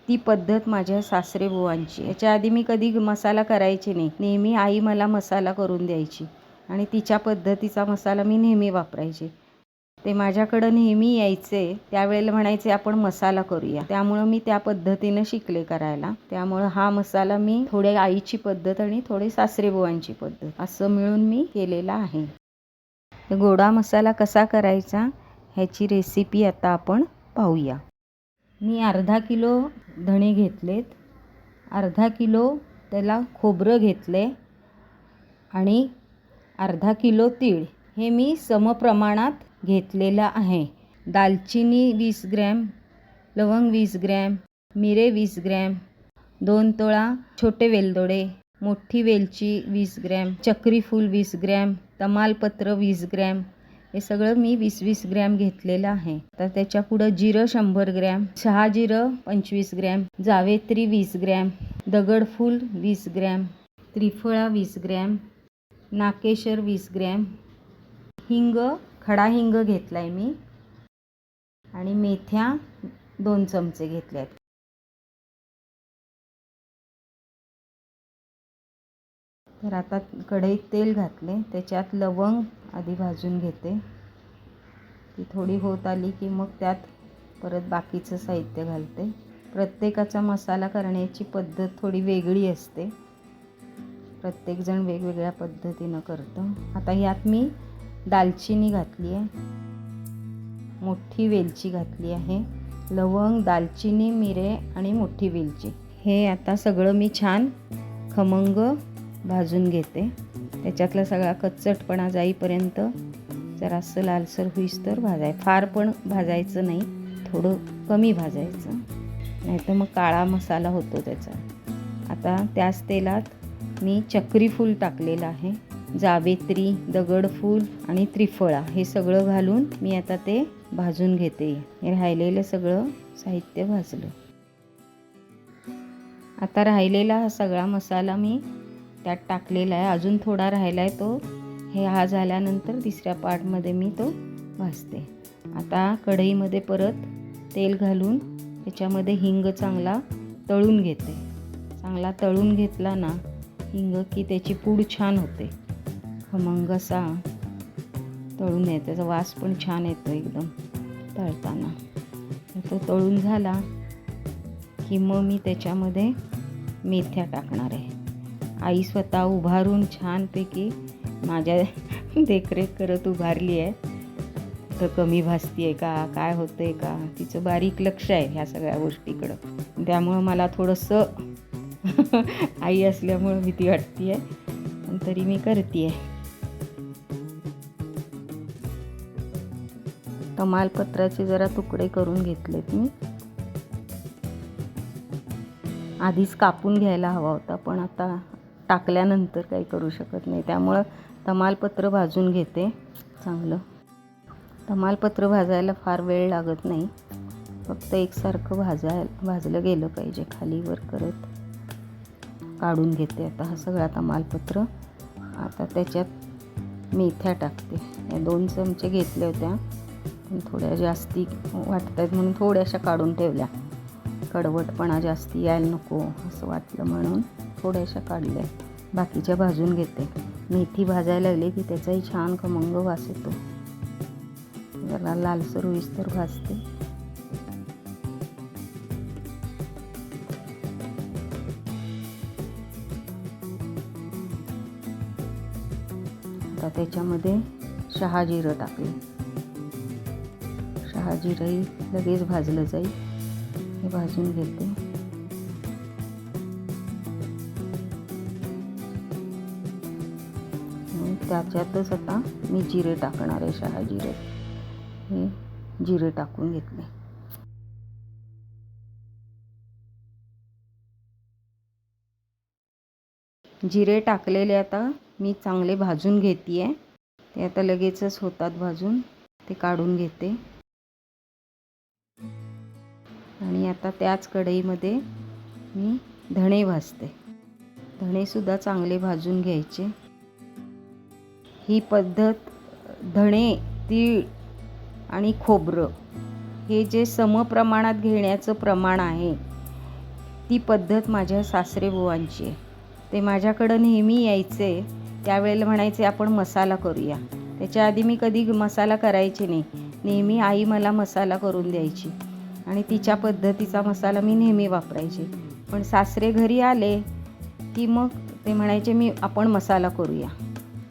ती पद्धत माझ्या सासरेबुवांची. याच्या आधी मी कधी मसाला करायचे नाही. नेहमी आई मला मसाला करून द्यायची आणि तिच्या पद्धतीचा मसाला मी नेहमी वापरायचे. ते माझ्याकडं नेहमी यायचे, त्यावेळेला म्हणायचे आपण मसाला करूया. त्यामुळं मी त्या पद्धतीनं शिकले करायला. त्यामुळं हा मसाला मी थोडे आईची पद्धत आणि थोडे सासरेबुवांची पद्धत असं मिळून मी केलेला आहे. गोडा मसाला कसा करायचा ह्याची रेसिपी आता आपण पाहूया. मी अर्धा किलो धणे घेतलेत, अर्धा किलो त्याला खोबरं घेतले आणि अर्धा किलो तीळ हे मी समप्रमाणात घेतलेलं आहे. दालचिनी 20 ग्रॅम, लवंग 20 ग्रॅम, मिरे 20 ग्रॅम, 2 तोळा छोटे वेलदोडे, मोठी वेलची 20 ग्रॅम, चक्री फूल 20 ग्रॅम, तमालपत्र 20 ग्रॅम, हे सगळं मी 20-20 ग्रॅम घेतलेलं आहे. तर त्याच्या पुढं जिरं 100 ग्रॅम, शहाजिरं 25 ग्रॅम, जावेत्री 20 ग्रॅम, दगडफूल 20 ग्रॅम, त्रिफळा 20 ग्रॅम, नाकेशर 20 ग्रॅम, हिंग, खडा हिंग घेतला आहे मी आणि मेथ्या 2 चमचे घेतल्या आहेत. तर आता कढईत तेल घातले, त्याच्यात लवंग आधी भाजून घेते. ती थोडी होत आली की मग त्यात परत बाकीचं साहित्य घालते. प्रत्येकाचा मसाला करण्याची पद्धत थोडी वेगळी असते. प्रत्येकजण वेगवेगळ्या पद्धतीनं करतं. आता यात मी दालचिनी घातली आहे, मोठी वेलची घातली आहे, लवंग, दालचिनी, मिरे आणि मोठी वेलची हे आता सगळं मी छान खमंग भाजून घेते. त्याच्यातला सगळा कच्चटपणा जाईपर्यंत जरासं लालसर होईस्तोवर भाजायचं. फार पण भाजायचं नाही, थोडं कमी भाजायचं, नाहीतर मग काळा मसाला होतो त्याचा. आता त्याच तेलात मी चक्री फूल टाकलेलं आहे, जावेत्री, दगडफूल आणि त्रिफळा हे सगळं घालून मी आता ते भाजून घेते. हे राहिलेलं सगळं साहित्य भाजलं. आता राहिलेला हा सगळा मसाला मी त्यात टाकलेला आहे. अजून थोडा राहिला आहे, तो हा झाल्यानंतर तिसऱ्या पार्टमध्ये मी तो भाजते. आता कढईमध्ये परत तेल घालून त्याच्यामध्ये हिंग चांगला तळून घेते. चांगला तळून घेतला ना हिंग की त्याची पूड छान होते, खमंग असा तळून येते. त्याचा वास पण छान येतो एकदम तळताना. तो तळून झाला की मग मी त्याच्यामध्ये मेथ्या टाकणार आहे. आई स्वतः उभारून छानपैकी माझ्या देखरेख करत उभारली आहे. तर कमी भाजती आहे का, काय होतं आहे का, तिचं बारीक लक्ष आहे ह्या सगळ्या गोष्टीकडं. त्यामुळं मला थोडंसं आई असल्यामुळं भीती वाटते आहे, पण तरी मी करते आहे. तमालपत्राचे जरा तुकडे करून घेतलेत मी. आधीच कापून घ्यायला हवा होता, पण आता टाकल्यानंतर काही करू शकत नाही, त्यामुळं तमालपत्र भाजून घेते चांगलं. तमालपत्र भाजायला फार वेळ लागत नाही, फक्त एकसारखं भाजलं गेलं पाहिजे, खाली वर करत काढून घेते. आता हा सगळा तमालपत्र. आता त्याच्यात मेथ्या टाकते. या 2 चमचे घेतल्या होत्या, पण थोड्या जास्ती वाटत आहेत म्हणून थोड्याशा काढून ठेवल्या. कडवटपणा जास्ती यायला नको असं वाटलं म्हणून थोड्याशा काढल्या. बाकीच्या भाजून घेते. मेथी भाजायला लागली की त्याचाही छान खमंग वास येतो. जरा लालसर होईस्तोवर भाजते. आता त्याच्यामध्ये शहाजिरं टाकले. शहाजिरंही लगेच भाजलं जाईल, हे भाजून घेते. त्याच्यातच आता मी जिरे टाकणार आहे. शहाजिरे हे जिरे टाकून घेतले. जिरे टाकलेले आता मी चांगले भाजून घेते आहे. ते आता लगेचच होतात भाजून, ते काढून घेते. आणि आता त्याच कढईमध्ये मी धणे भाजते. धणेसुद्धा चांगले भाजून घ्यायचे. ही पद्धत धणे, तीळ आणि खोबरं हे जे समप्रमाणात घेण्याचं प्रमाण आहे ती पद्धत माझ्या सासरेबुवांची आहे. ते माझ्याकडं नेहमी यायचे, त्यावेळेला म्हणायचे आपण मसाला करूया. त्याच्या आधी मी कधी मसाला करायचे नाही. नेहमी आई मला मसाला करून द्यायची आणि तिच्या पद्धतीचा मसाला मी नेहमी वापरायचे. पण सासरे घरी आले की मग ते म्हणायचे आपण मसाला करूया.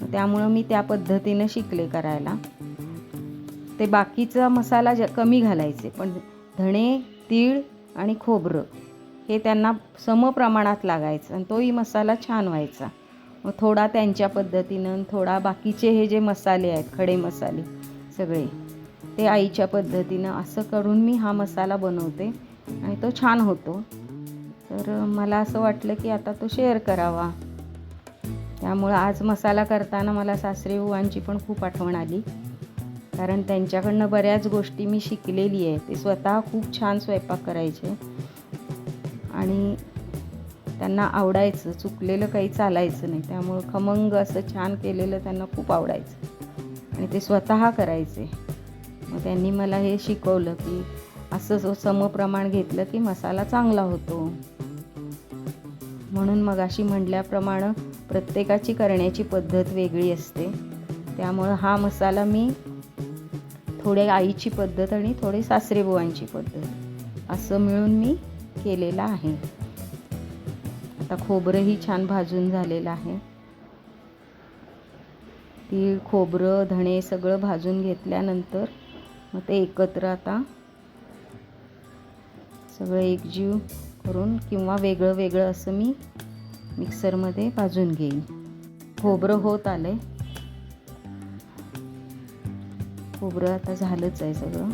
त्यामुळं मी त्या पद्धतीनं शिकले करायला. ते बाकीचा मसाला कमी घालायचे, पण धणे, तीळ आणि खोबरं हे त्यांना समप्रमाणात लागायचं आणि तोही मसाला छान व्हायचा. मग थोडा त्यांच्या पद्धतीनं, थोडा बाकीचे हे जे मसाले आहेत, खडे मसाले सगळे, ते आईच्या पद्धतीनं असं करून मी हा मसाला बनवते आणि तो छान होतो. तर मला असं वाटलं की आता तो शेअर करावा. त्यामुळं आज मसाला करताना मला सासरेबुवांची पण खूप आठवण आली, कारण त्यांच्याकडनं बऱ्याच गोष्टी मी शिकलेली आहे. ते स्वतः खूप छान स्वयंपाक करायचे आणि त्यांना आवडायचं, चुकलेलं काही चालायचं नाही. त्यामुळं खमंग असं छान केलेलं त्यांना खूप आवडायचं आणि ते स्वतः करायचे. मग त्यांनी मला हे शिकवलं की असं समप्रमाण घेतलं की मसाला चांगला होतो. म्हणून मगाशी म्हटल्याप्रमाणे प्रत्येकाची करण्याची पद्धत वेगळी असते. त्यामुळं हा मसाला मी थोडे आईची पद्धत आणि थोडे सासरेबुवांची पद्धत असं मिळून मी केलेला आहे. आता खोबरंही छान भाजून झालेलं आहे. तीळ, खोबरं, धणे सगळं भाजून घेतल्यानंतर मग ते एकत्र आता सगळं एकजीव करून किंवा वेगळं वेगळं असं मी मिक्सरमध्ये भाजून घेईन. खोबरं होत आलंय. खोबरं आता झालंच आहे सगळं.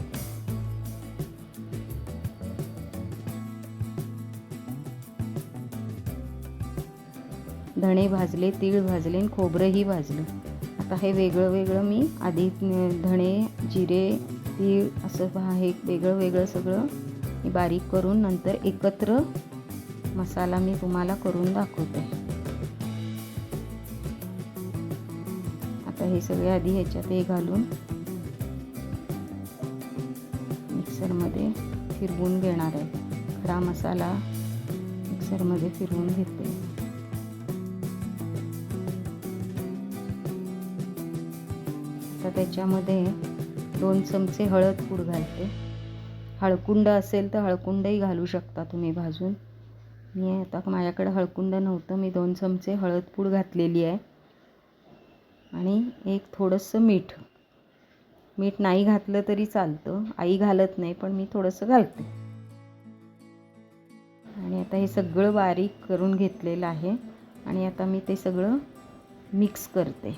धणे भाजले, तीळ भाजले आणि खोबरंही भाजलं. आता हे वेगळं वेगळं मी आधी धणे, जिरे, तीळ असं हे वेगळं वेगळं सगळं मी बारीक करून नंतर एकत्र मसाला मी तुम्हाला करून दाखवते. आता हे सगळे आधी ह्याच्यात हे घालून मिक्सरमध्ये फिरवून घेणार आहे. खडा मसाला मिक्सरमध्ये फिरवून घेते. आता त्याच्यामध्ये 2 चमचे हळद पूड घालते. हळकुंड असेल तर हळकुंडही घालू शकता तुम्ही भाजून. मी आता माझ्याकडे हळकुंड नव्हतं, मी 2 चमचे हळद पूड घातलेली आहे आणि एक थोडंसं मीठ. मीठ नाही घातलं तरी चालतं, आई घालत नाही पण मी थोडंसं घालते. आणि आता हे सगळं बारीक करून घेतलेलं आहे आणि आता मी ते सगळं मिक्स करते.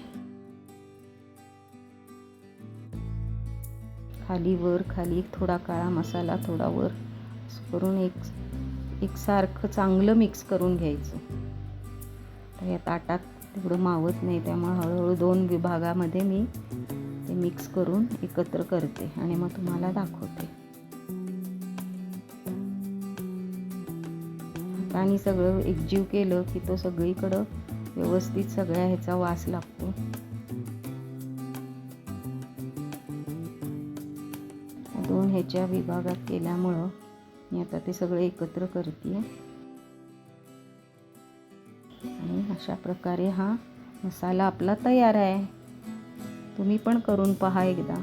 खाली वर, खाली थोडा काळा मसाला, थोडा वर, असं करून एकसारखं चांगलं मिक्स करून घ्यायचं. तर या ताटात तेवढं मावत नाही, त्यामुळे हळूहळू 2 विभागामध्ये मी ते मिक्स करून एकत्र करते आणि मग तुम्हाला दाखवते. आणि सगळं एकजीव केलं की तो सगळीकडं व्यवस्थित सगळ्या ह्याचा वास लागतो. दोन ह्याच्या विभागात केल्यामुळं मी आता ते सगळं एकत्र करते आणि अशा प्रकारे हा मसाला आपला तयार आहे. तुम्ही पण करून पहा एकदा.